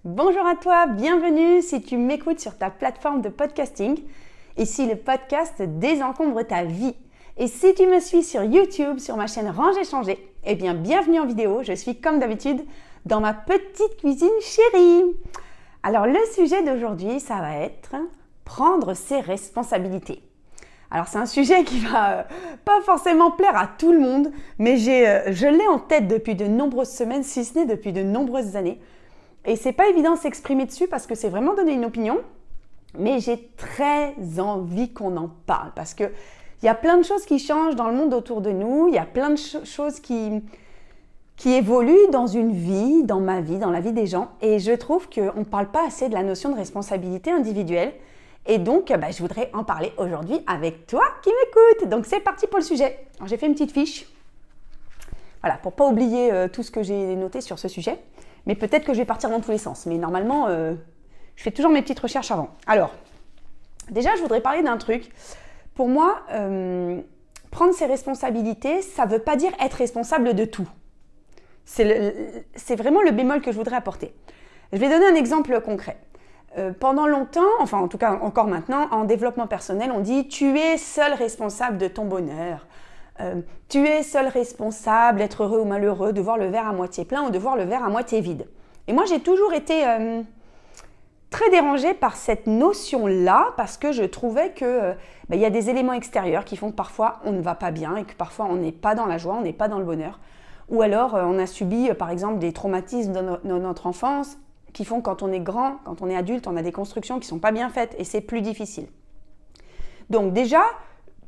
Bonjour à toi, bienvenue si tu m'écoutes sur ta plateforme de podcasting. Ici le podcast Désencombre ta vie. Et si tu me suis sur YouTube, sur ma chaîne Ranger Changer, eh bien bienvenue en vidéo. Je suis comme d'habitude dans ma petite cuisine chérie. Alors le sujet d'aujourd'hui, ça va être prendre ses responsabilités. Alors c'est un sujet qui va pas forcément plaire à tout le monde, mais je l'ai en tête depuis de nombreuses semaines, si ce n'est depuis de nombreuses années. Et c'est pas évident de s'exprimer dessus parce que c'est vraiment donner une opinion, mais j'ai très envie qu'on en parle parce que il y a plein de choses qui changent dans le monde autour de nous, il y a plein de choses qui évoluent dans une vie, dans ma vie, dans la vie des gens, et je trouve qu'on ne parle pas assez de la notion de responsabilité individuelle. Et donc, je voudrais en parler aujourd'hui avec toi qui m'écoutes. Donc, c'est parti pour le sujet. Alors, j'ai fait une petite fiche, voilà, pour ne pas oublier tout ce que j'ai noté sur ce sujet. Mais peut-être que je vais partir dans tous les sens. Mais normalement, je fais toujours mes petites recherches avant. Alors, déjà, je voudrais parler d'un truc. Pour moi, prendre ses responsabilités, ça ne veut pas dire être responsable de tout. C'est vraiment le bémol que je voudrais apporter. Je vais donner un exemple concret. Pendant longtemps, enfin en tout cas encore maintenant, en développement personnel, on dit « tu es seul responsable de ton bonheur ». Tu es seul responsable d'être heureux ou malheureux, de voir le verre à moitié plein ou de voir le verre à moitié vide. Et moi, j'ai toujours été très dérangée par cette notion-là parce que je trouvais que y a des éléments extérieurs qui font que parfois on ne va pas bien et que parfois on n'est pas dans la joie, on n'est pas dans le bonheur. Ou alors on a subi par exemple des traumatismes dans notre enfance qui font que quand on est grand, quand on est adulte, on a des constructions qui ne sont pas bien faites et c'est plus difficile. Donc déjà,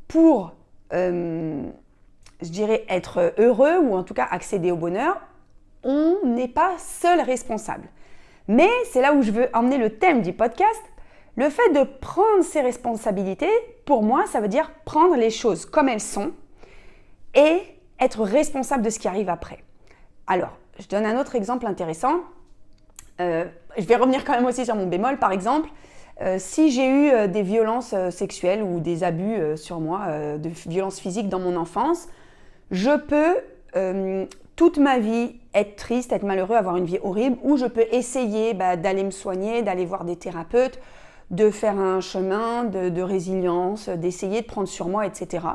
pour je dirais être heureux ou en tout cas accéder au bonheur, on n'est pas seul responsable. Mais c'est là où je veux emmener le thème du podcast. Le fait de prendre ses responsabilités, pour moi, ça veut dire prendre les choses comme elles sont et être responsable de ce qui arrive après. Alors, je donne un autre exemple intéressant. Je vais revenir quand même aussi sur mon bémol, par exemple. Si j'ai eu des violences sexuelles ou des abus sur moi, de violences physiques dans mon enfance, je peux toute ma vie être triste, être malheureux, avoir une vie horrible, ou je peux essayer d'aller me soigner, d'aller voir des thérapeutes, de faire un chemin de résilience, d'essayer de prendre sur moi, etc.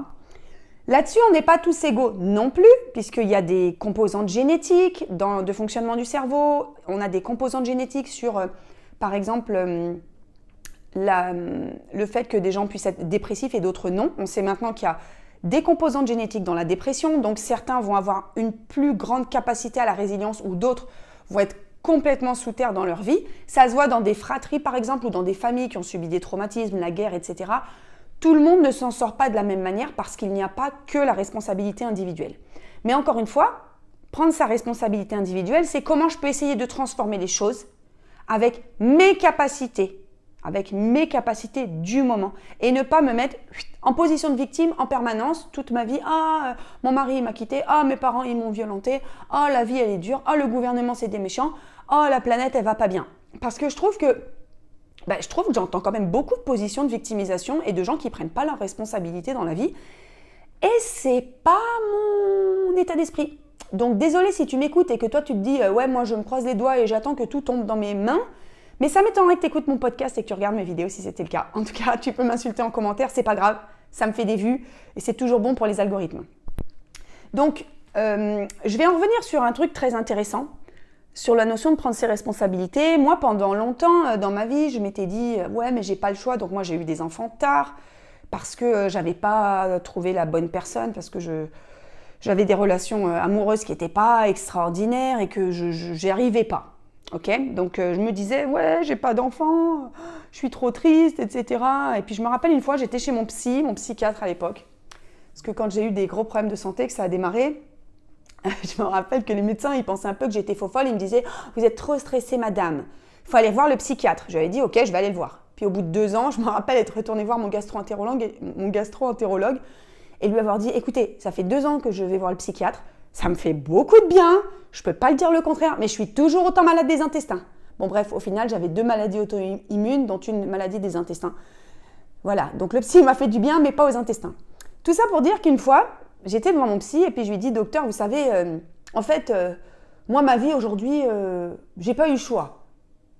Là-dessus, on n'est pas tous égaux non plus, puisqu'il y a des composantes génétiques de fonctionnement du cerveau. On a des composantes génétiques sur, par exemple, le fait que des gens puissent être dépressifs et d'autres non. On sait maintenant qu'il y a des composantes génétiques dans la dépression, donc certains vont avoir une plus grande capacité à la résilience ou d'autres vont être complètement sous terre dans leur vie. Ça se voit dans des fratries, par exemple, ou dans des familles qui ont subi des traumatismes, la guerre, etc. Tout le monde ne s'en sort pas de la même manière parce qu'il n'y a pas que la responsabilité individuelle. Mais encore une fois, prendre sa responsabilité individuelle, c'est comment je peux essayer de transformer les choses avec mes capacités du moment et ne pas me mettre en position de victime en permanence toute ma vie. Ah, mon mari m'a quitté, ah, mes parents ils m'ont violenté, ah, la vie elle est dure, ah, le gouvernement c'est des méchants, ah, la planète elle va pas bien. Parce que je trouve que j'entends quand même beaucoup de positions de victimisation et de gens qui prennent pas leurs responsabilités dans la vie. Et c'est pas mon état d'esprit. Donc désolé si tu m'écoutes et que toi tu te dis ouais, moi je me croise les doigts et j'attends que tout tombe dans mes mains. Mais ça m'étonnerait que tu écoutes mon podcast et que tu regardes mes vidéos si c'était le cas. En tout cas, tu peux m'insulter en commentaire, c'est pas grave, ça me fait des vues et c'est toujours bon pour les algorithmes. Donc, je vais en revenir sur un truc très intéressant, sur la notion de prendre ses responsabilités. Moi, pendant longtemps dans ma vie, je m'étais dit ouais, mais j'ai pas le choix. Donc moi, j'ai eu des enfants tard parce que j'avais pas trouvé la bonne personne, parce que j'avais des relations amoureuses qui n'étaient pas extraordinaires et que j'y arrivais pas. Ok, donc je me disais ouais, j'ai pas d'enfant, je suis trop triste, etc. Et puis je me rappelle une fois, j'étais chez mon psychiatre à l'époque, parce que quand j'ai eu des gros problèmes de santé, que ça a démarré, je me rappelle que les médecins ils pensaient un peu que j'étais faux folle, ils me disaient vous êtes trop stressée madame, il faut aller voir le psychiatre. J'avais dit ok, je vais aller le voir. Puis au bout de 2 ans, je me rappelle être retournée voir mon gastro-entérologue et lui avoir dit écoutez, ça fait 2 ans que je vais voir le psychiatre. Ça me fait beaucoup de bien, je ne peux pas le dire le contraire, mais je suis toujours autant malade des intestins. Bon bref, au final, j'avais 2 maladies auto-immunes, dont une maladie des intestins. Voilà, donc le psy m'a fait du bien, mais pas aux intestins. Tout ça pour dire qu'une fois, j'étais devant mon psy et puis je lui ai dit « Docteur, vous savez, en fait, moi, ma vie aujourd'hui, j'ai pas eu le choix.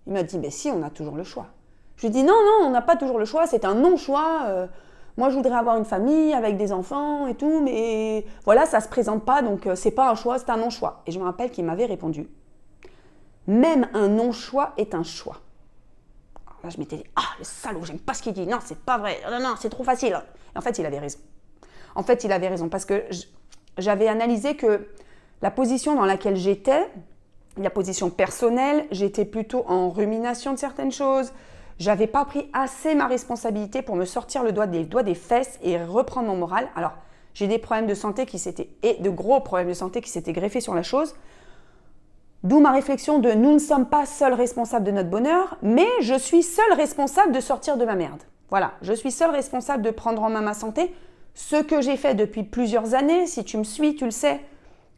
Il m'a dit, si, on a toujours le choix. Je lui ai dit, non, on n'a pas toujours le choix, c'est un non-choix. Moi, je voudrais avoir une famille avec des enfants et tout, mais voilà, ça ne se présente pas, donc c'est pas un choix, c'est un non-choix. Et je me rappelle qu'il m'avait répondu, même un non-choix est un choix. Alors là, je m'étais dit, le salaud, j'aime pas ce qu'il dit, non, c'est pas vrai, non, c'est trop facile. Et en fait, il avait raison. Parce que j'avais analysé que la position dans laquelle j'étais, la position personnelle, j'étais plutôt en rumination de certaines choses. J'avais pas pris assez ma responsabilité pour me sortir le doigt des fesses et reprendre mon moral. Alors, j'ai des problèmes de santé de gros problèmes de santé qui s'étaient greffés sur la chose. D'où ma réflexion de nous ne sommes pas seuls responsables de notre bonheur, mais je suis seule responsable de sortir de ma merde. Voilà, je suis seule responsable de prendre en main ma santé. Ce que j'ai fait depuis plusieurs années, si tu me suis, tu le sais.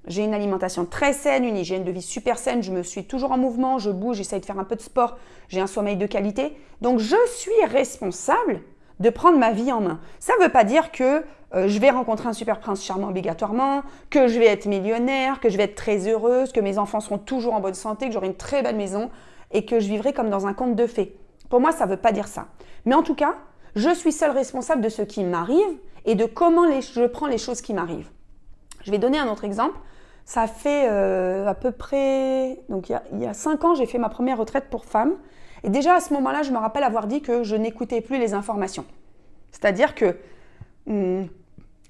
J'ai une alimentation très saine, une hygiène de vie super saine, je me suis toujours en mouvement, je bouge, j'essaye de faire un peu de sport, j'ai un sommeil de qualité. Donc je suis responsable de prendre ma vie en main. Ça ne veut pas dire que je vais rencontrer un super prince charmant obligatoirement, que je vais être millionnaire, que je vais être très heureuse, que mes enfants seront toujours en bonne santé, que j'aurai une très belle maison et que je vivrai comme dans un conte de fées. Pour moi, ça ne veut pas dire ça. Mais en tout cas, je suis seule responsable de ce qui m'arrive et de comment je prends les choses qui m'arrivent. Je vais donner un autre exemple. Ça fait à peu près, donc il y a 5 ans, j'ai fait ma première retraite pour femmes. Et déjà à ce moment-là, je me rappelle avoir dit que je n'écoutais plus les informations. C'est-à-dire que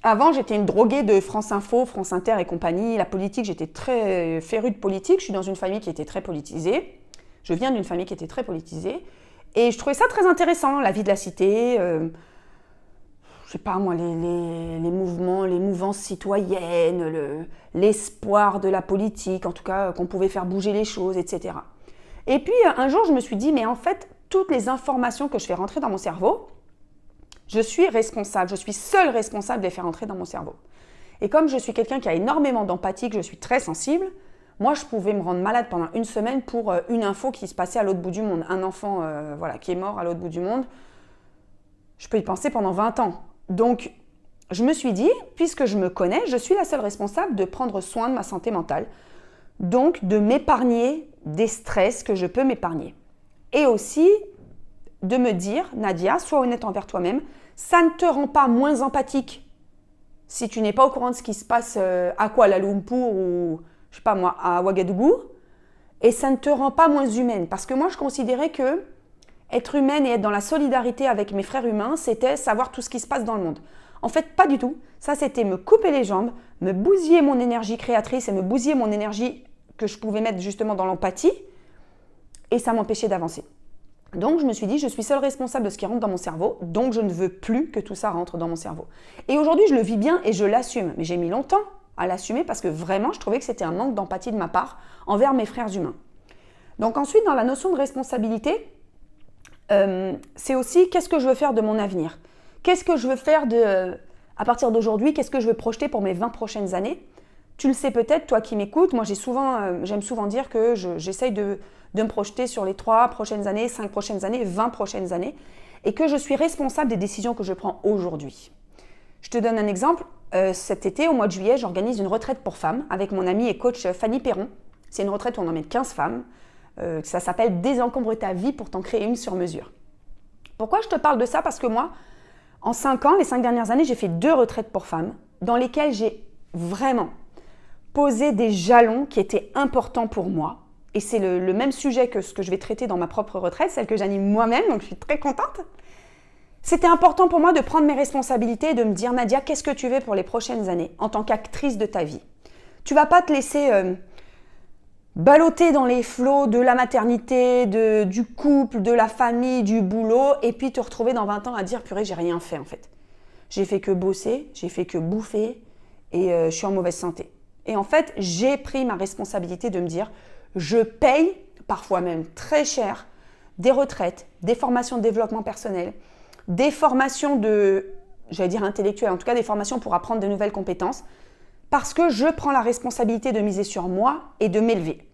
avant, j'étais une droguée de France Info, France Inter et compagnie. La politique, j'étais très férue de politique. Je suis dans une famille qui était très politisée. Je viens d'une famille qui était très politisée. Et je trouvais ça très intéressant, la vie de la cité. Je sais pas moi, les mouvements, les mouvances citoyennes, l'espoir de la politique, en tout cas qu'on pouvait faire bouger les choses, etc. Et puis un jour, je me suis dit, mais en fait, toutes les informations que je fais rentrer dans mon cerveau, je suis responsable, je suis seule responsable de les faire rentrer dans mon cerveau. Et comme je suis quelqu'un qui a énormément d'empathie, que je suis très sensible, moi, je pouvais me rendre malade pendant une semaine pour une info qui se passait à l'autre bout du monde. Un enfant qui est mort à l'autre bout du monde, je peux y penser pendant 20 ans. Donc, je me suis dit, puisque je me connais, je suis la seule responsable de prendre soin de ma santé mentale. Donc, de m'épargner des stress que je peux m'épargner. Et aussi, de me dire, Nadia, sois honnête envers toi-même, ça ne te rend pas moins empathique si tu n'es pas au courant de ce qui se passe à Kuala Lumpur ou, je sais pas moi, à Ouagadougou. Et ça ne te rend pas moins humaine. Parce que moi, je considérais que être humaine et être dans la solidarité avec mes frères humains, c'était savoir tout ce qui se passe dans le monde. En fait, pas du tout. Ça, c'était me couper les jambes, me bousiller mon énergie créatrice et me bousiller mon énergie que je pouvais mettre justement dans l'empathie. Et ça m'empêchait d'avancer. Donc, je me suis dit, je suis seule responsable de ce qui rentre dans mon cerveau, donc je ne veux plus que tout ça rentre dans mon cerveau. Et aujourd'hui, je le vis bien et je l'assume. Mais j'ai mis longtemps à l'assumer parce que vraiment, je trouvais que c'était un manque d'empathie de ma part envers mes frères humains. Donc ensuite, dans la notion de responsabilité, c'est aussi qu'est-ce que je veux faire de mon avenir. Qu'est-ce que je veux faire à partir d'aujourd'hui, qu'est-ce que je veux projeter pour mes 20 prochaines années. Tu le sais peut-être, toi qui m'écoutes, moi j'aime souvent dire que j'essaye de me projeter sur les 3 prochaines années, 5 prochaines années, 20 prochaines années, et que je suis responsable des décisions que je prends aujourd'hui. Je te donne un exemple. Cet été, au mois de juillet, j'organise une retraite pour femmes avec mon amie et coach Fanny Perron. C'est une retraite où on emmène 15 femmes. Ça s'appelle « Désencombre ta vie pour t'en créer une sur mesure ». Pourquoi je te parle de ça? Parce que moi, en 5 ans, les 5 dernières années, j'ai fait 2 retraites pour femmes dans lesquelles j'ai vraiment posé des jalons qui étaient importants pour moi. Et c'est le même sujet que ce que je vais traiter dans ma propre retraite, celle que j'anime moi-même, donc je suis très contente. C'était important pour moi de prendre mes responsabilités et de me dire, Nadia, qu'est-ce que tu veux pour les prochaines années en tant qu'actrice de ta vie? Tu vas pas te laisser balloter dans les flots de la maternité, du couple, de la famille, du boulot, et puis te retrouver dans 20 ans à dire, purée, j'ai rien fait en fait. J'ai fait que bosser, j'ai fait que bouffer, et je suis en mauvaise santé. Et en fait, j'ai pris ma responsabilité de me dire, je paye, parfois même très cher, des retraites, des formations de développement personnel, des formations intellectuelles, en tout cas des formations pour apprendre de nouvelles compétences, parce que je prends la responsabilité de miser sur moi et de m'élever.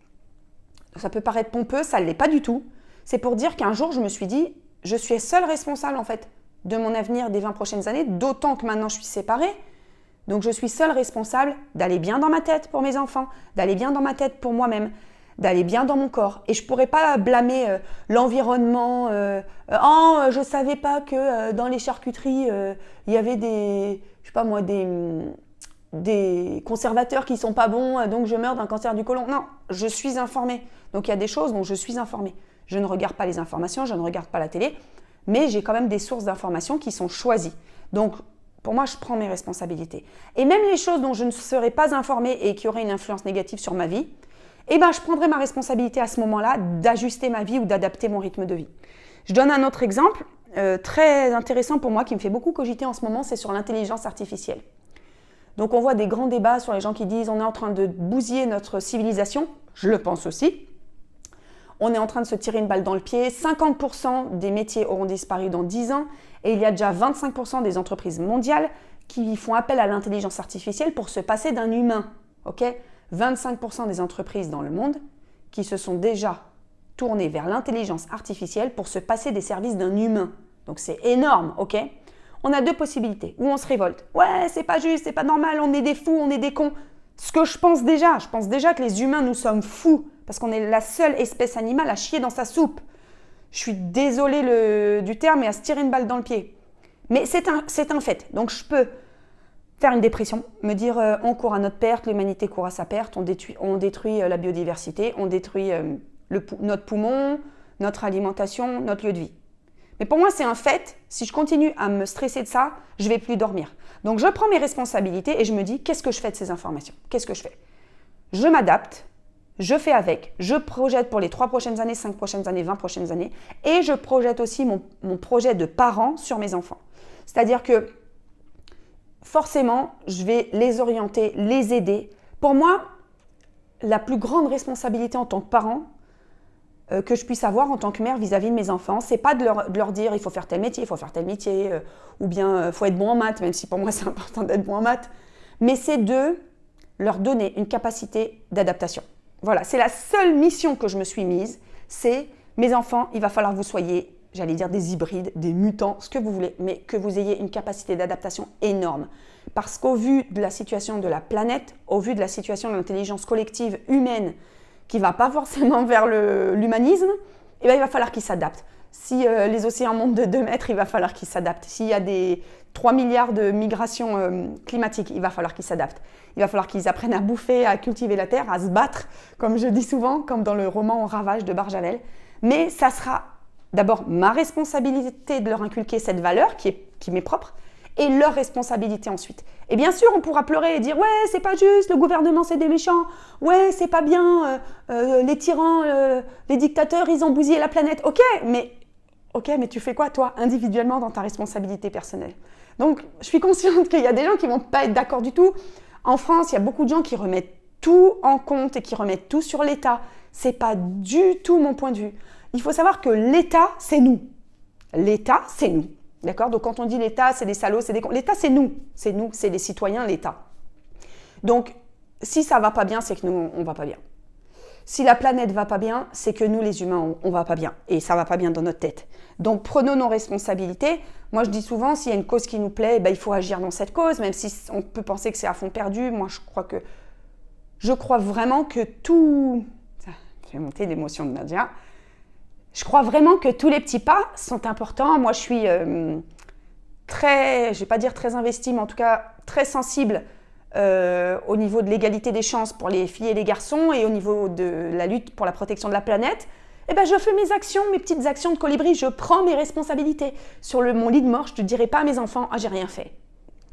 Ça peut paraître pompeux, ça ne l'est pas du tout. C'est pour dire qu'un jour, je me suis dit, je suis seule responsable en fait de mon avenir des 20 prochaines années, d'autant que maintenant je suis séparée. Donc je suis seule responsable d'aller bien dans ma tête pour mes enfants, d'aller bien dans ma tête pour moi-même, d'aller bien dans mon corps. Et je ne pourrais pas blâmer l'environnement. Oh, je ne savais pas que dans les charcuteries, il y avait des conservateurs qui ne sont pas bons, donc je meurs d'un cancer du côlon. Non, je suis informée. Donc il y a des choses dont je suis informée. Je ne regarde pas les informations, je ne regarde pas la télé, mais j'ai quand même des sources d'informations qui sont choisies. Donc pour moi, je prends mes responsabilités. Et même les choses dont je ne serais pas informée et qui auraient une influence négative sur ma vie, eh ben, je prendrai ma responsabilité à ce moment-là d'ajuster ma vie ou d'adapter mon rythme de vie. Je donne un autre exemple très intéressant pour moi qui me fait beaucoup cogiter en ce moment, c'est sur l'intelligence artificielle. Donc on voit des grands débats sur les gens qui disent on est en train de bousiller notre civilisation, je le pense aussi. On est en train de se tirer une balle dans le pied, 50% des métiers auront disparu dans 10 ans et il y a déjà 25% des entreprises mondiales qui font appel à l'intelligence artificielle pour se passer d'un humain. Okay, 25% des entreprises dans le monde qui se sont déjà tournées vers l'intelligence artificielle pour se passer des services d'un humain. Donc c'est énorme, ok ? On a deux possibilités, où on se révolte. Ouais, c'est pas juste, c'est pas normal, on est des fous, on est des cons. Ce que je pense déjà que les humains, nous sommes fous, parce qu'on est la seule espèce animale à chier dans sa soupe. Je suis désolée du terme, mais à se tirer une balle dans le pied. Mais c'est un fait. Donc je peux faire une dépression, me dire on court à notre perte, l'humanité court à sa perte, on détruit la biodiversité, on détruit notre poumon, notre alimentation, notre lieu de vie. Mais pour moi, c'est un fait. Si je continue à me stresser de ça, je ne vais plus dormir. Donc, je prends mes responsabilités et je me dis, qu'est-ce que je fais de ces informations ? Qu'est-ce que je fais ? Je m'adapte, je fais avec, je projette pour les 3 prochaines années, 5 prochaines années, 20 prochaines années et je projette aussi mon projet de parent sur mes enfants. C'est-à-dire que forcément, je vais les orienter, les aider. Pour moi, la plus grande responsabilité en tant que parent, que je puisse avoir en tant que mère vis-à-vis de mes enfants, c'est pas de leur dire il faut faire tel métier, ou bien faut être bon en maths, même si pour moi c'est important d'être bon en maths, mais c'est de leur donner une capacité d'adaptation. Voilà, c'est la seule mission que je me suis mise, c'est mes enfants, il va falloir que vous soyez, j'allais dire des hybrides, des mutants, ce que vous voulez, mais que vous ayez une capacité d'adaptation énorme. Parce qu'au vu de la situation de la planète, au vu de la situation de l'intelligence collective humaine, qui ne va pas forcément vers l'humanisme, eh bien, il va falloir qu'ils s'adaptent. Si les océans montent de 2 mètres, il va falloir qu'ils s'adaptent. S'il y a des 3 milliards de migrations climatiques, il va falloir qu'ils s'adaptent. Il va falloir qu'ils apprennent à bouffer, à cultiver la terre, à se battre, comme je dis souvent, comme dans le roman Ravage de Barjavel. Mais ça sera d'abord ma responsabilité de leur inculquer cette valeur qui m'est propre, et leur responsabilité ensuite. Et bien sûr, on pourra pleurer et dire « Ouais, c'est pas juste, le gouvernement, c'est des méchants. Ouais, c'est pas bien, les tyrans, les dictateurs, ils ont bousillé la planète. » Ok, mais tu fais quoi, toi, individuellement, dans ta responsabilité personnelle ? Donc, je suis consciente qu'il y a des gens qui vont pas être d'accord du tout. En France, il y a beaucoup de gens qui remettent tout en compte et qui remettent tout sur l'État. C'est pas du tout mon point de vue. Il faut savoir que l'État, c'est nous. L'État, c'est nous. D'accord ? Donc, quand on dit l'État, c'est des salauds, c'est des cons. L'État, c'est nous. C'est nous, c'est les citoyens, l'État. Donc, si ça va pas bien, c'est que nous, on va pas bien. Si la planète va pas bien, c'est que nous, les humains, on va pas bien. Et ça va pas bien dans notre tête. Donc, prenons nos responsabilités. Moi, je dis souvent, s'il y a une cause qui nous plaît, il faut agir dans cette cause, même si on peut penser que c'est à fond perdu. Moi, je crois vraiment que tout... Ça fait monter l'émotion de Nadia. Je crois vraiment que tous les petits pas sont importants. Moi, je suis je vais pas dire très investie, mais en tout cas très sensible au niveau de l'égalité des chances pour les filles et les garçons et au niveau de la lutte pour la protection de la planète. Eh ben, je fais mes actions, mes petites actions de colibri. Je prends mes responsabilités. Sur mon lit de mort, je ne dirai pas à mes enfants « Ah, j'ai rien fait ».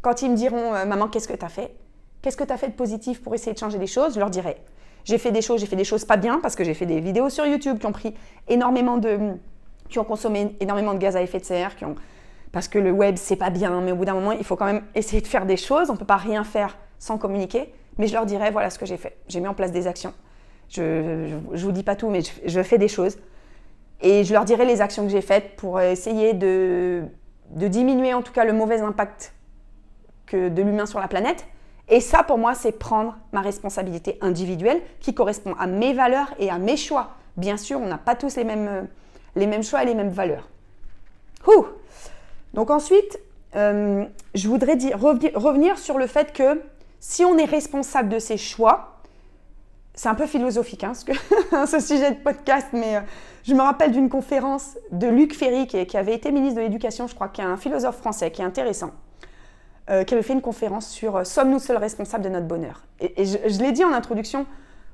Quand ils me diront « Maman, qu'est-ce que tu as fait ? Qu'est-ce que tu as fait de positif pour essayer de changer les choses ?» Je leur dirai « j'ai fait des choses pas bien parce que j'ai fait des vidéos sur YouTube qui ont consommé énormément de gaz à effet de serre, parce que le web, c'est pas bien, mais au bout d'un moment, il faut quand même essayer de faire des choses. On ne peut pas rien faire sans communiquer. Mais je leur dirai, voilà ce que j'ai fait. J'ai mis en place des actions. Je vous dis pas tout, mais je fais des choses. Et je leur dirai les actions que j'ai faites pour essayer de diminuer en tout cas le mauvais impact de l'humain sur la planète. Et ça, pour moi, c'est prendre ma responsabilité individuelle qui correspond à mes valeurs et à mes choix. Bien sûr, on n'a pas tous les mêmes choix et les mêmes valeurs. Donc ensuite, je voudrais revenir sur le fait que si on est responsable de ses choix, c'est un peu philosophique, hein, ce sujet de podcast, mais je me rappelle d'une conférence de Luc Ferry, qui avait été ministre de l'Éducation, je crois, qui est un philosophe français, qui est intéressant, qui avait fait une conférence sur « Sommes-nous seuls responsables de notre bonheur ?» Et je l'ai dit en introduction,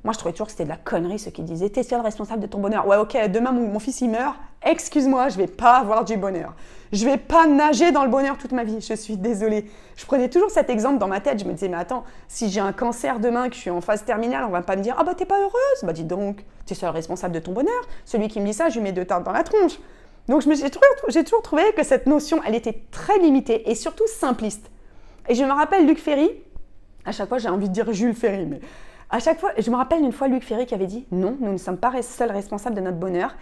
moi je trouvais toujours que c'était de la connerie ceux qui disaient « T'es seul responsable de ton bonheur ». Ouais, ok, demain mon fils il meurt, excuse-moi, je vais pas avoir du bonheur. Je vais pas nager dans le bonheur toute ma vie, je suis désolée. Je prenais toujours cet exemple dans ma tête, je me disais, mais attends, si j'ai un cancer demain, que je suis en phase terminale, on va pas me dire, ah bah t'es pas heureuse, bah dis donc, t'es seul responsable de ton bonheur. Celui qui me dit ça, je lui mets 2 tartes dans la tronche. Donc j'ai toujours trouvé que cette notion, elle était très limitée et surtout simpliste. Et je me rappelle Luc Ferry, à chaque fois j'ai envie de dire Jules Ferry, mais à chaque fois, je me rappelle une fois Luc Ferry qui avait dit, non, nous ne sommes pas seuls responsables de notre bonheur.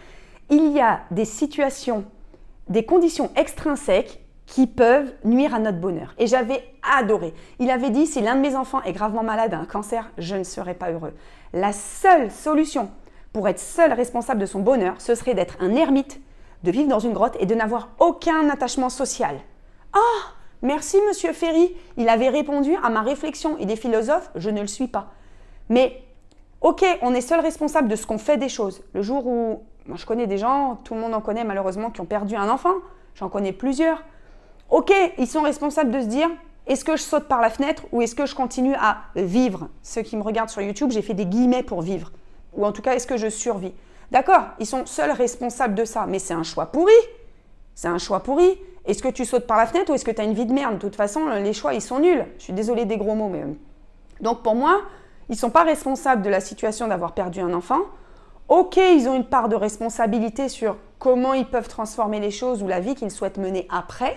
Il y a des situations, des conditions extrinsèques qui peuvent nuire à notre bonheur. Et j'avais adoré. Il avait dit, si l'un de mes enfants est gravement malade d'un cancer, je ne serai pas heureux. La seule solution pour être seul responsable de son bonheur, ce serait d'être un ermite, de vivre dans une grotte et de n'avoir aucun attachement social. Ah, merci Monsieur Ferry. Il avait répondu à ma réflexion. Il est philosophe, je ne le suis pas. Mais, ok, on est seul responsable de ce qu'on fait des choses. Le jour où, moi je connais des gens, tout le monde en connaît malheureusement, qui ont perdu un enfant. J'en connais plusieurs. Ok, ils sont responsables de se dire, est-ce que je saute par la fenêtre ou est-ce que je continue à vivre? Ceux qui me regardent sur YouTube, j'ai fait des guillemets pour vivre. Ou en tout cas, est-ce que je survis? D'accord, ils sont seuls responsables de ça, mais c'est un choix pourri. C'est un choix pourri. Est-ce que tu sautes par la fenêtre ou est-ce que tu as une vie de merde? De toute façon, les choix, ils sont nuls. Je suis désolée des gros mots, mais... Donc pour moi, ils ne sont pas responsables de la situation d'avoir perdu un enfant. Ok, ils ont une part de responsabilité sur comment ils peuvent transformer les choses ou la vie qu'ils souhaitent mener après.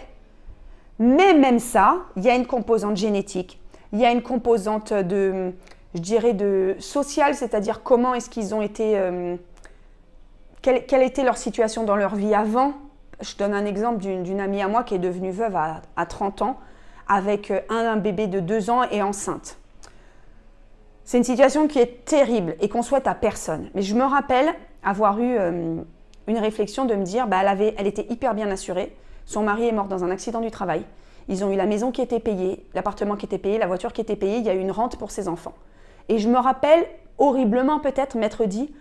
Mais même ça, il y a une composante génétique, il y a une composante de, je dirais, de sociale, c'est-à-dire comment est-ce qu'ils ont été, quelle était leur situation dans leur vie avant. Je donne un exemple d'une amie à moi qui est devenue veuve à 30 ans avec un bébé de 2 ans et enceinte. C'est une situation qui est terrible et qu'on souhaite à personne. Mais je me rappelle avoir eu une réflexion de me dire, elle était hyper bien assurée. Son mari est mort dans un accident du travail. Ils ont eu la maison qui était payée, l'appartement qui était payé, la voiture qui était payée. Il y a eu une rente pour ses enfants. Et je me rappelle, horriblement peut-être, m'être dit,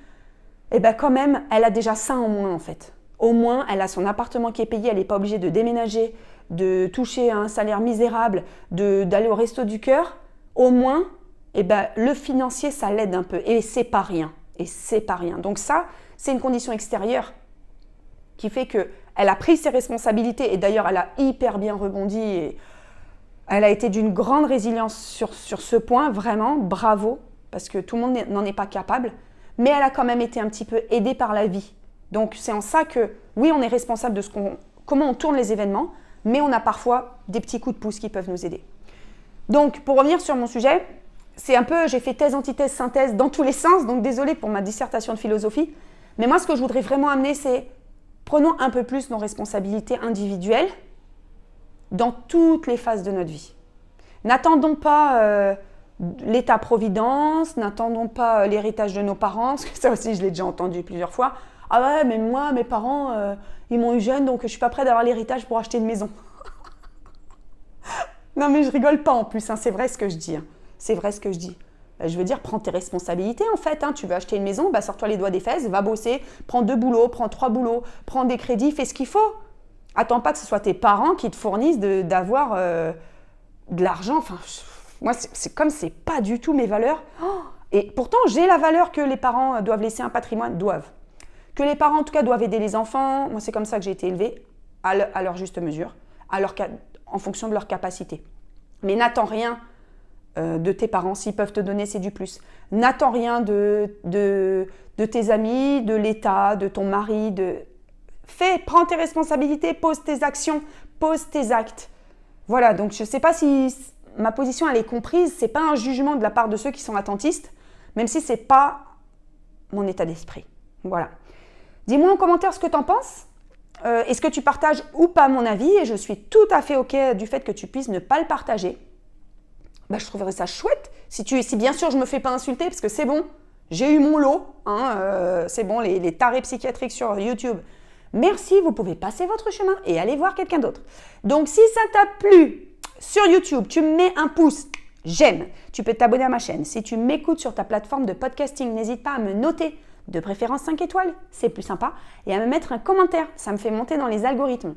quand même, elle a déjà ça en moins en fait. Au moins, elle a son appartement qui est payé, elle n'est pas obligée de déménager, de toucher un salaire misérable, d'aller au resto du cœur. Au moins, le financier, ça l'aide un peu. Et c'est pas rien. Donc ça, c'est une condition extérieure qui fait qu'elle a pris ses responsabilités et d'ailleurs, elle a hyper bien rebondi et elle a été d'une grande résilience sur ce point, vraiment, bravo, parce que tout le monde n'en est pas capable, mais elle a quand même été un petit peu aidée par la vie. Donc c'est en ça que, oui, on est responsable de comment on tourne les événements, mais on a parfois des petits coups de pouce qui peuvent nous aider. Donc, pour revenir sur mon sujet, c'est un peu, j'ai fait thèse, antithèse, synthèse dans tous les sens, donc désolée pour ma dissertation de philosophie, mais moi, ce que je voudrais vraiment amener, c'est prenons un peu plus nos responsabilités individuelles dans toutes les phases de notre vie. N'attendons pas l'État-providence, n'attendons pas l'héritage de nos parents, parce que ça aussi, je l'ai déjà entendu plusieurs fois. Ah ouais, mais moi, mes parents, ils m'ont eu jeune, donc je ne suis pas prête d'avoir l'héritage pour acheter une maison. Non, mais je rigole pas en plus, hein, c'est vrai ce que je dis. Hein. C'est vrai ce que je dis. Je veux dire, prends tes responsabilités en fait. Hein. Tu veux acheter une maison, sors-toi les doigts des fesses, va bosser, prends 2 boulots, prends 3 boulots, prends des crédits, fais ce qu'il faut. Attends pas que ce soit tes parents qui te fournissent d'avoir de l'argent. Enfin, moi, c'est comme c'est pas du tout mes valeurs. Oh, et pourtant, j'ai la valeur que les parents doivent laisser un patrimoine, doivent. Que les parents, en tout cas, doivent aider les enfants. Moi, c'est comme ça que j'ai été élevée, à leur juste mesure, en fonction de leur capacité. Mais n'attends rien de tes parents, s'ils peuvent te donner, c'est du plus. N'attends rien de tes amis, de l'État, de ton mari. Prends tes responsabilités, pose tes actions, pose tes actes. Voilà, donc je ne sais pas si ma position elle est comprise, ce n'est pas un jugement de la part de ceux qui sont attentistes, même si ce n'est pas mon état d'esprit. Voilà. Dis-moi en commentaire ce que tu en penses. Est-ce que tu partages ou pas mon avis? Et je suis tout à fait OK du fait que tu puisses ne pas le partager. Je trouverais ça chouette. Si bien sûr je ne me fais pas insulter, parce que c'est bon, j'ai eu mon lot. Hein, c'est bon, les tarés psychiatriques sur YouTube. Merci, vous pouvez passer votre chemin et aller voir quelqu'un d'autre. Donc si ça t'a plu sur YouTube, tu me mets un pouce j'aime. Tu peux t'abonner à ma chaîne. Si tu m'écoutes sur ta plateforme de podcasting, n'hésite pas à me noter, de préférence 5 étoiles, c'est plus sympa, et à me mettre un commentaire, ça me fait monter dans les algorithmes.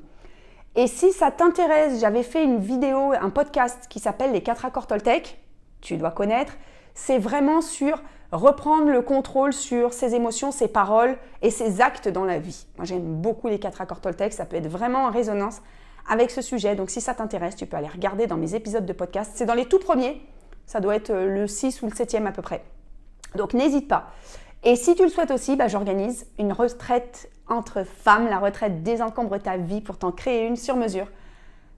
Et si ça t'intéresse, j'avais fait une vidéo, un podcast qui s'appelle les 4 accords Toltec, tu dois connaître, c'est vraiment sur reprendre le contrôle sur ses émotions, ses paroles et ses actes dans la vie. Moi, j'aime beaucoup les 4 accords Toltec, ça peut être vraiment en résonance avec ce sujet. Donc, si ça t'intéresse, tu peux aller regarder dans mes épisodes de podcast. C'est dans les tout premiers, ça doit être le 6 ou le 7e à peu près. Donc, n'hésite pas. Et si tu le souhaites aussi, j'organise une retraite entre femmes, la retraite Désencombre ta vie pour t'en créer une sur mesure,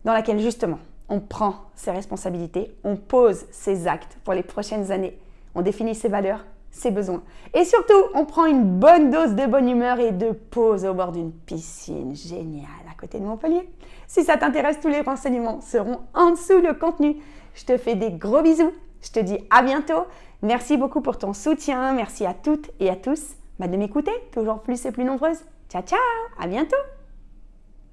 dans laquelle justement, on prend ses responsabilités, on pose ses actes pour les prochaines années, on définit ses valeurs, ses besoins. Et surtout, on prend une bonne dose de bonne humeur et de pause au bord d'une piscine géniale à côté de Montpellier. Si ça t'intéresse, tous les renseignements seront en dessous le contenu. Je te fais des gros bisous, je te dis à bientôt. Merci beaucoup pour ton soutien, merci à toutes et à tous de m'écouter, toujours plus et plus nombreuses. Ciao, ciao, à bientôt.